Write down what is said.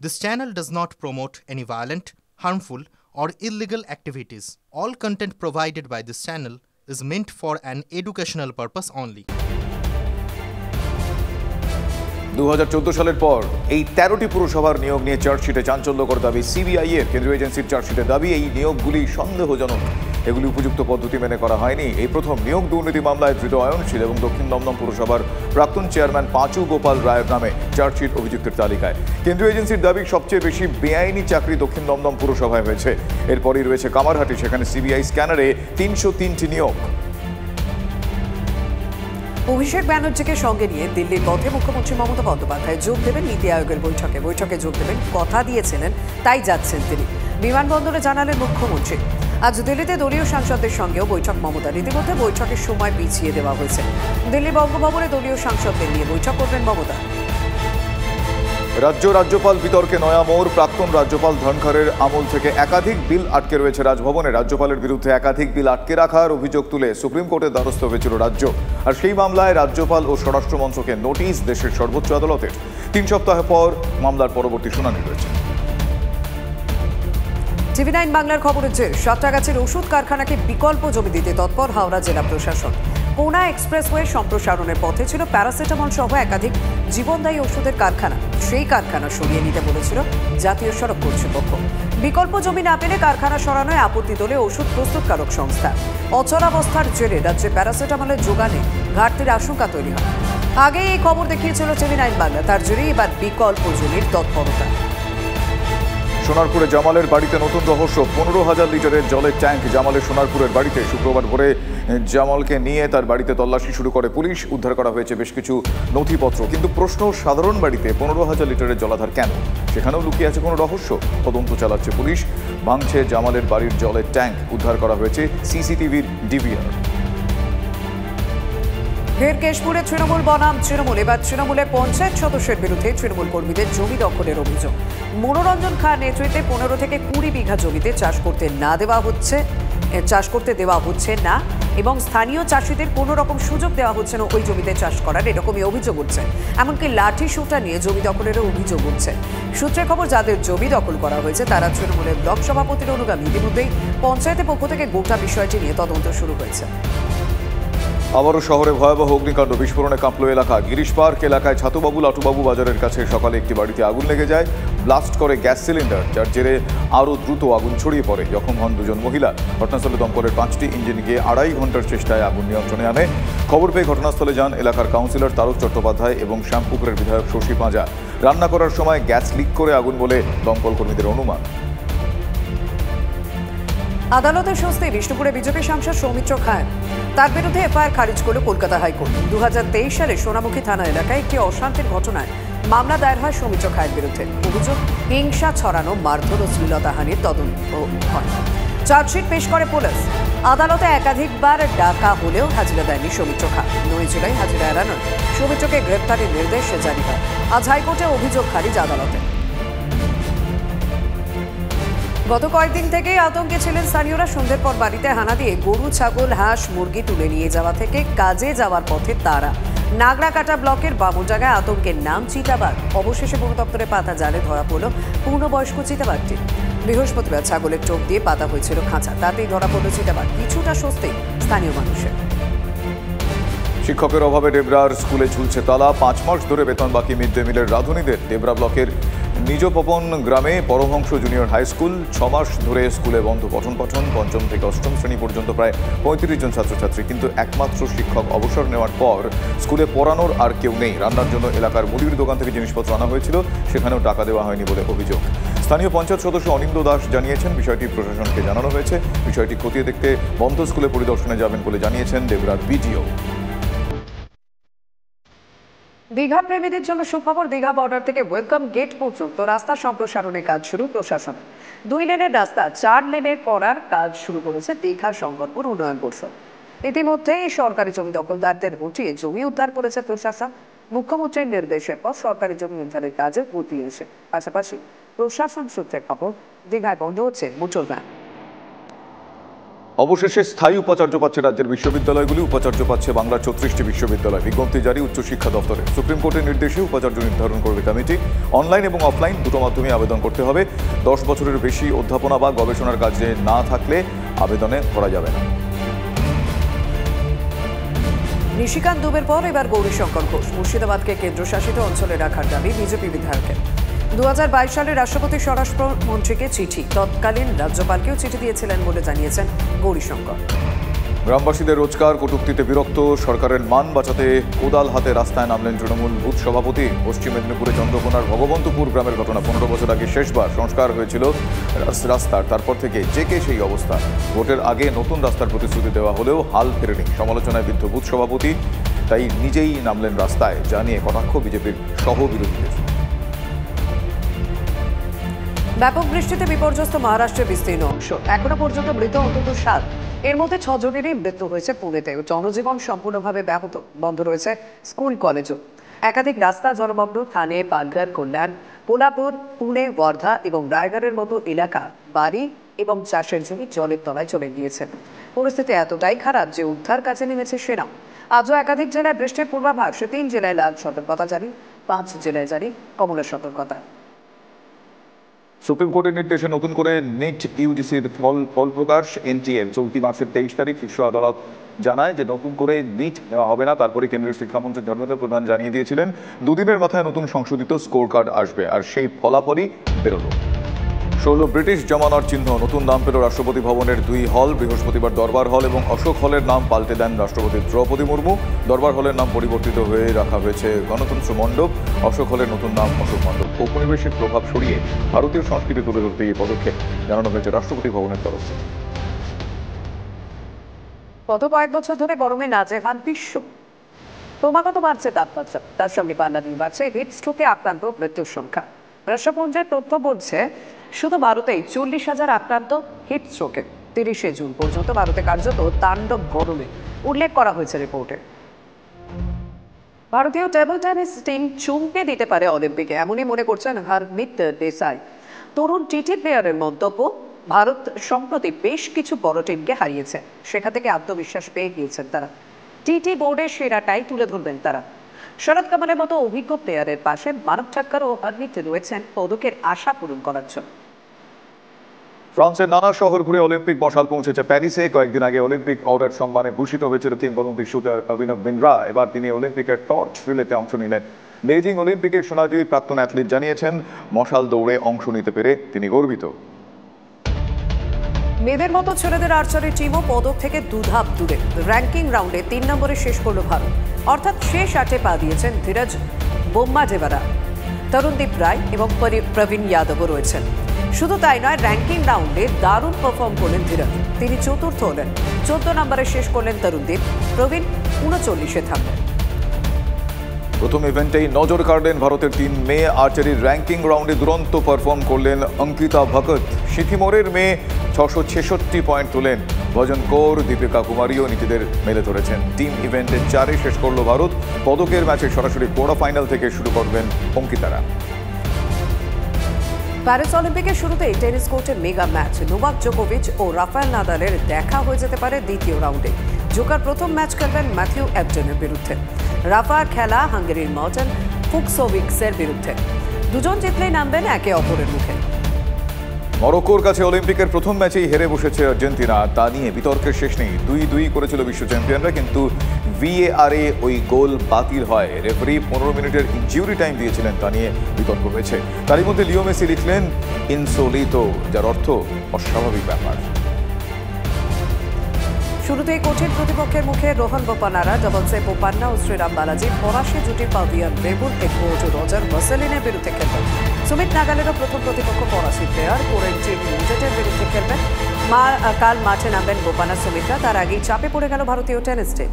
This channel does not promote any violent, harmful, or illegal activities. All content provided by this channel is meant for an educational purpose only. 2014 সালের পর এই 13টি পুরসভার নিয়োগ নিয়ে চার্জশিটে চাঞ্চল্যকর দাবি সিবিআই এর। কেন্দ্রীয় এজেন্সির চার্জশিটে দাবি এই নিয়োগগুলি সন্দেহজনক, এগুলি উপযুক্ত পদ্ধতি মেনে করা হয়নি। এই প্রথম নিয়োগ দুর্নীতি মামলায় ধৃত অয়নশীল এবং দক্ষিণ দমদম পুরসভার প্রাক্তন চেয়ারম্যান পাঁচু গোপাল রায়ের নামে চার্জশিট অভিযুক্তের তালিকায়। কেন্দ্রীয় এজেন্সির দাবি সবচেয়ে বেশি বেআইনি চাকরি দক্ষিণ দমদম পুরসভায় হয়েছে। এরপরই রয়েছে কামারহাটি, সেখানে সিবিআই স্ক্যানারে 303টি নিয়োগ। অভিষেক ব্যানার্জিকে সঙ্গে নিয়ে দিল্লির পথে মুখ্যমন্ত্রী মমতা বন্দ্যোপাধ্যায় যোগ দেবেন নীতি আয়োগের বৈঠকে যোগ দেবেন, কথা দিয়েছিলেন, তাই যাচ্ছেন তিনি। বিমানবন্দরে জানালেন মুখ্যমন্ত্রী। আজ দিল্লিতে দলীয় সাংসদদের সঙ্গেও বৈঠক মমতার। ইতিমধ্যে বৈঠকের সময় পিছিয়ে দেওয়া হয়েছে। দিল্লি বঙ্গভবনে দলীয় সাংসদদের নিয়ে বৈঠক করবেন মমতা। রাজ্যপাল বিতর্কে নয়া মোড়। প্রাক্তন রাজ্যপাল ধনখড়ের আমল থেকে একাধিক বিল আটকে রয়েছে রাজভবনে। রাজ্যপালের বিরুদ্ধে একাধিক বিল আটকে রাখার অভিযোগ তুলে সুপ্রিম কোর্টের দ্বারস্থ হয়েছিল রাজ্য। আর সেই মামলায় রাজ্যপাল ও স্বরাষ্ট্রমন্ত্রকে নোটিশ দেশের সর্বোচ্চ আদালতের। 3 সপ্তাহ পর মামলার পরবর্তী শুনানি রয়েছে। TV9 বাংলার খবরের জের সাঁতরাগাছির ওষুধ কারখানাকে বিকল্প জমি দিতে তৎপর হাওড়া জেলা প্রশাসন। কোনা এক্সপ্রেসওয়ে সম্প্রসারণের পথে ছিল প্যারাসিটামল সহ একাধিক জীবনদায়ী ওষুধের কারখানা। সেই কারখানা সরিয়ে নিতে বলেছিল জাতীয় সড়ক কর্তৃপক্ষ। বিকল্প জমি না পেলে কারখানা সরানোয় আপত্তি তোলে ওষুধ প্রস্তুতকারক সংস্থা। অচলাবস্থার জেরে রাজ্যে প্যারাসিটামলের যোগানে ঘাটতির আশঙ্কা তৈরি হয়। আগে এই খবর দেখিয়েছিল TV9 বাংলা, তার জেরেই এবার বিকল্প জমির তৎপরতা। সোনারপুরে জামালের বাড়িতে নতুন রহস্য। 15,000 লিটারের জলের ট্যাঙ্ক জামালের সোনারপুরের বাড়িতে। শুক্রবার ভোরে জামালকে নিয়ে তার বাড়িতে তল্লাশি শুরু করে পুলিশ। উদ্ধার করা হয়েছে বেশ কিছু নথিপত্র। কিন্তু প্রশ্ন, সাধারণ বাড়িতে 15,000 লিটারের জলাধার কেন? সেখানেও লুকিয়ে আছে কোনো রহস্য। তদন্ত চালাচ্ছে পুলিশ। ভাঙছে জামালের বাড়ির জলের ট্যাঙ্ক। উদ্ধার করা হয়েছে সিসিটিভির ডিভিআর। ফের কেশপুরে তৃণমূল বনাম তৃণমূল। এবার তৃণমূলের পঞ্চায়েত সদস্যের বিরুদ্ধে তৃণমূল কর্মীদের জমি দখলের অভিযোগ। মনোরঞ্জন খাঁ নেতৃত্বে 15 থেকে 20 বিঘা জমিতে চাষ করতে দেওয়া হচ্ছে না এবং স্থানীয় চাষিদের কোনো রকম সুযোগ দেওয়া হচ্ছে না ওই জমিতে চাষ করার, এরকমই অভিযোগ উঠছে। এমনকি লাঠি সোঁটা নিয়ে জমি দখলেরও অভিযোগ উঠছে। সূত্রে খবর, যাদের জমি দখল করা হয়েছে তারা তৃণমূলের ব্লক সভাপতির অনুগামী। ইতিমধ্যেই পঞ্চায়েতের পক্ষ থেকে গোটা বিষয়টি নিয়ে তদন্ত শুরু হয়েছে। আবারও শহরে ভয়াবহ অগ্নিকাণ্ড। বিস্ফোরণে কাঁপল এলাকা। গিরিশ পার্ক এলাকায় ছাতুবাবু লাটুবাবু বাজারের কাছে সকালে একটি বাড়িতে আগুন লেগে যায়। ব্লাস্ট করে গ্যাস সিলিন্ডার, যার জেরে আরও দ্রুত আগুন ছড়িয়ে পড়ে। জখম হন 2 মহিলা। ঘটনাস্থলে দমকলের 5টি ইঞ্জিন গিয়ে 2.5 ঘন্টার চেষ্টায় আগুন নিয়ন্ত্রণে আনে। খবর পেয়ে ঘটনাস্থলে যান এলাকার কাউন্সিলর তারক চট্টোপাধ্যায় এবং শ্যামপুকুরের বিধায়ক শশী পাঁজা। রান্না করার সময় গ্যাস লিক করে আগুন বলে দমকল কর্মীদের অনুমান। আদালতের স্বস্তি বিষ্ণুপুরে বিজেপি সাংসদ সৌমিত্র খাঁ। তার বিরুদ্ধে এফআইআর খারিজ করল কলকাতা হাইকোর্ট। 2023 সালে সোনামুখী থানা এলাকায় একটি অশান্তির ঘটনায় মামলা দায়ের হয় সৌমিত্র খাঁয়ের বিরুদ্ধে। অভিযোগ, হিংসা ছড়ানো, মারধর ও শ্লীলতাহানির তদন্ত হয়। চার্জশিট পেশ করে পুলিশ। আদালতে একাধিকবার ডাকা হলেও হাজিরা দেয়নি সৌমিত্র খাঁ। 9 জুলাই হাজিরা এড়ানোয় সৌমিত্রকে গ্রেপ্তারের নির্দেশ জারি হয়। আজ হাইকোর্টে অভিযোগ খারিজ আদালতে। গত কয়েকদিন থেকেই আতঙ্কে ছিলেন স্থানীয়রা। সন্ধ্যের পর বাড়িতে হানা দিয়ে গরু, ছাগল, হাঁস, মুরগি তুলে নিয়ে যাওয়া থেকে কাজে যাওয়ার পথে তারা। নাগরাকাটা ব্লকের বামুনডাঙ্গায় আতঙ্কের নাম চিতাবাঘ। অবশেষে বন দপ্তরে পাতা জালে ধরা পড়ল পূর্ণবয়স্ক চিতাবাঘটি। বৃহস্পতিবার ছাগলের চোখ দিয়ে পাতা হয়েছিল খাঁচা, তাতেই ধরা পড়ল চিতাবাঘ। কিছুটা স্বস্তি স্থানীয় মানুষের। শিক্ষকের অভাবে ডেবরার স্কুলে ঝুলছে তালা। 5 মাস ধরে বেতন বাকি মিড ডে মিলের রাঁধুনিদের। ডেবরা ব্লকের নিজপপন গ্রামে পরমহংস জুনিয়র হাই স্কুল। 6 মাস ধরে স্কুলে বন্ধ পঠন পাঠন। 5ম থেকে 8ম শ্রেণী পর্যন্ত প্রায় 35 জন ছাত্রছাত্রী। কিন্তু একমাত্র শিক্ষক অবসর নেওয়ার পর স্কুলে পড়ানোর আর কেউ নেই। রান্নার জন্য এলাকার মুদির দোকান থেকে জিনিসপত্র আনা হয়েছিল, সেখানেও টাকা দেওয়া হয়নি বলে অভিযোগ। স্থানীয় পঞ্চায়েত সদস্য অনিন্দ্য দাস জানিয়েছেন, বিষয়টি প্রশাসনকে জানানো হয়েছে। বিষয়টি খতিয়ে দেখতে বন্ধ স্কুলে পরিদর্শনে যাবেন বলে জানিয়েছেন ডেবরার বিডিও। দীঘা প্রেমীদের জন্য সুখবর। দীঘা বর্ডার থেকে ওয়েলকাম গেট পর্যন্ত রাস্তা সম্প্রসারণের কাজ শুরু প্রশাসন। 2 লেনের রাস্তা 4 লেনের করার কাজ শুরু করেছে দীঘা সংকটপুর উন্নয়ন পর্ষদ। ইতিমধ্যেই সরকারি জমি দখলদারদের হটিয়ে জমি উদ্ধার করেছে প্রশাসন। মুখ্যমন্ত্রীর নির্দেশের পর সরকারি জমি উদ্ধারের কাজে গতি এসে পাশাপাশি প্রশাসন সূত্রে খবর, দীঘায় বন্ধ হচ্ছে মোটর ভ্যান। অবশেষে স্থায়ী উপাচার্য পাচ্ছে রাজ্যের বিশ্ববিদ্যালয়গুলি। উপাচার্য পাচ্ছে বাংলার 36টি বিশ্ববিদ্যালয়। বিজ্ঞপ্তি জারি উচ্চশিক্ষা দপ্তরে। সুপ্রিম কোর্টের নির্দেশে উপাচার্য নির্ধারণ করবে কমিটি। অনলাইন এবং অফলাইন দুটো মাধ্যমে আবেদন করতে হবে। 10 বছরের বেশি অধ্যাপনা বা গবেষণার কাজে না থাকলে আবেদনে করা যাবে না। নিশিকান্ত দুবের পর এবার গৌরীশঙ্কর ঘোষ। মুর্শিদাবাদকে কেন্দ্রশাসিত অঞ্চলে রাখার দাবি বিজেপি বিধায়কের। 2022 সালে রাষ্ট্রপতি স্বরাষ্ট্রমন্ত্রীকে চিঠি, তৎকালীন রাজ্যপালকেও চিঠি দিয়েছিলেন বলে জানিয়েছেন গৌরীশঙ্কর। গ্রামবাসীদের রোজগার কটূক্তিতে বিরক্ত, সরকারের মান বাঁচাতে কোদাল হাতে রাস্তায় নামলেন তৃণমূল বুথ সভাপতি। পশ্চিম মেদিনীপুরে চন্দ্রকোনার ভগবন্তপুর গ্রামের ঘটনা। 15 বছর আগে শেষবার সংস্কার হয়েছিল রাস্তার, তারপর থেকে জেকে সেই অবস্থা। ভোটের আগে নতুন রাস্তার প্রতিশ্রুতি দেওয়া হলেও হাল ফেরেনি। সমালোচনায় বিদ্ধ বুথ সভাপতি, তাই নিজেই নামলেন রাস্তায়, যা নিয়ে কটাক্ষ বিজেপির সহ বিরোধীদের। ব্যাপক বৃষ্টিতে বিপর্যস্ত মহারাষ্ট্রের বিস্তীর্ণ অংশ। এখনো পর্যন্ত মৃত অন্তত 7, এর মধ্যে 6 জনেরই মৃত্যু হয়েছে পুনেতে। জনজীবন সম্পূর্ণভাবে ব্যাহত, বন্ধ রয়েছে স্কুল কলেজও। একাধিক রাস্তা জলমগ্ন। থানে, পালঘর, কল্যাণ, পোলাপুর, পুনে, ওয়ার্ধা এবং রায়গড়ের মতো এলাকা বাড়ি এবং চাষের জমি জলের তলায় চলে গিয়েছে। পরিস্থিতি এতটাই খারাপ যে উদ্ধার কাজে নেমেছে সেনা। আজও একাধিক জেলায় বৃষ্টির পূর্বাভাস। 3 জেলায় লাল সতর্কতা জারি, 5 জেলায় জারি কমলা সতর্কতা। সুপ্রিম কোর্টের নির্দেশে নতুন করে নেট ইউজিসির ফল প্রকাশ। এনটিএম চলতি মাসের 23 তারিখ শীর্ষ আদালত জানায় যে নতুন করে নিট নেওয়া হবে না। তারপরে কেন্দ্রীয় শিক্ষামন্ত্রী ধর্মেন্দ্র প্রধান জানিয়ে দিয়েছিলেন 2 দিনের মাথায় নতুন সংশোধিত স্কোর কার্ড আসবে, আর সেই ফলাফলই বেরোলো। 16 ব্রিটিশ জমানার চিহ্ন। নতুন নাম পেল রাষ্ট্রপতি ভবনের 2 হল। বৃহস্পতিবার দরবার হল এবং অশোক হলের নাম পাল্টে দেন রাষ্ট্রপতি দ্রৌপদী মুর্মু। দরবার হলের নাম পরিবর্তিত হয়ে রাখা হয়েছে গণতন্ত্র মণ্ডপ। অশোক হলের নতুন নাম অশোক মণ্ডপ। ঔপনিবেশিক প্রভাব সরিয়ে ভারতীয় সংস্কৃতি তুলে ধরতে এই পদক্ষেপ জানানো হয়েছে রাষ্ট্রপতি ভবনের তরফ থেকে। গত কয়েক বছর ধরে গরমে নাজেহাল বিশ্ব। ক্রমাগত বাড়ছে তাপমাত্রা, তার সঙ্গে পাল্লা দিয়ে বাড়ছে হিট স্ট্রোকে আক্রান্ত মৃত্যুর সংখ্যা। রাষ্ট্রপুঞ্জের তথ্য বলছে শুধু ভারতেই 40,000 আক্রান্ত হিট স্ট্রোকে। 30শে জুন পর্যন্ত ভারতে কার্যত তাণ্ডব গরমে উল্লেখ করা হয়েছে রিপোর্টে। ভারতীয় টেবল টেনিস টিম চমকে দিতে পারে অলিম্পিকে, এমনই মনে করছেন হরমিত দেসাই। তরুণ টিটি প্লেয়ারের মন্তব্য, ভারত সম্প্রতি বেশ কিছু বড় টিমকে হারিয়েছে, সেখান থেকে আত্মবিশ্বাস পেয়ে গিয়েছেন তারা। টিটি বোর্ডের সেরাটাই তুলে ধরবেন তারা। শরৎ কামালের মতো অভিজ্ঞ প্লেয়ারের পাশে মানব ঠাক্কর ও হরমিত রয়েছেন পদকের আশা পূরণ করার জন্য। ফ্রান্সের নানা শহর ঘুরে অলিম্পিক মশাল পৌঁছেছে প্যারিসে। কয়েকদিন আগে অলিম্পিক অর্ডার সম্মানে ভূষিত হয়েছিল কিংবদন্তি শুটার অভিনব বিন্দ্রা। এবার তিনি অলিম্পিকের টর্চ রিলেতে অংশ নিলেন। বেজিং অলিম্পিকের সোনাজয়ী প্রাক্তন অ্যাথলিট জানিয়েছেন মশাল দৌড়ে অংশ নিতে পেরে তিনি গর্বিত। মেয়েদের মতো ছেলেদের আর্চারি টিমও পদক থেকে 2 ধাপ দূরে। র্যাঙ্কিং রাউন্ডে 3 নম্বরে শেষ করল ভারত, অর্থাৎ শেষ 8-এ পা দিয়েছেন ধীরজ বোম্মাজেভারা, তরুণদীপ রায় এবং প্রবীণ যাদবও রয়েছেন। শুধু তাই নয়, র্যাঙ্কিং রাউন্ডে দারুণ পারফর্ম করলেন ধীরজ, তিনি চতুর্থ হলেন। 14 নম্বরে শেষ করলেন তরুণদীপ, প্রবীণ 39-এ থামলেন। প্রথম ইভেন্টেই নজর কাড়লেন ভারতের 3 মেয়ে। আর্চারির র্যাঙ্কিং রাউন্ডে দুরন্ত পারফর্ম করলেন অঙ্কিতা ভগত। সিকিমোরের মেয়ে 666 পয়েন্ট তোলেন। ভজন কৌর, দীপিকা কুমারীও নিজেদের মেলে ধরেছেন। টিম ইভেন্টে 4-এ শেষ করল ভারত। পদকের ম্যাচে সরাসরি কোয়ার্টার ফাইনাল থেকে শুরু করবেন অঙ্কিতারা। প্যারিস অলিম্পিকের শুরুতেই টেনিস কোর্টে মেগা ম্যাচ। নোভাক জোকোভিচ ও রাফায়েল নাদালের দেখা হয়ে যেতে পারে দ্বিতীয় রাউন্ডে। জোকার প্রথম ম্যাচ খেলবেন ম্যাথিউ এবডেনের বিরুদ্ধে। রাফার খেলা হাঙ্গেরির মর্টন ফুকসোভিক্সের বিরুদ্ধে। দুজন জিতলেই নামবেন একে অপরের মুখে। মরক্কোর কাছে অলিম্পিকের প্রথম ম্যাচেই হেরে বসেছে আর্জেন্টিনা। তা নিয়ে বিতর্কের শেষ নেই। 2-2 করেছিল বিশ্ব চ্যাম্পিয়নরা, কিন্তু VAR-এ ওই গোল বাতিল হয়। রেফারি 15 মিনিটের ইনজুরি টাইম দিয়েছিলেন, তা নিয়ে বিতর্ক হয়েছে। তারই মধ্যে লিও মেসি লিখলেন ইনসোলিতো, যার অর্থ অস্বাভাবিক ব্যাপার। শুরুতেই কঠিন প্রতিপক্ষের মুখে রোহন বোপান্নারা। ডাবলসে বোপান্না ও শ্রীরাম বালাজি। ফরাসি জুটি পাভিয়ান বেবুন এগোজ রজার ভাসেলিনের বিরুদ্ধে খেলবেন। সুমিত নাগালেরও প্রথম প্রতিপক্ষ ফরাসি প্লেয়ার কোরেন্টিন মুজেটের বিরুদ্ধে খেলবেন। কাল মাঠে নামবেন বোপান্না সুমিতরা। তার আগেই চাপে পড়ে গেল ভারতীয় টেনিস টিম।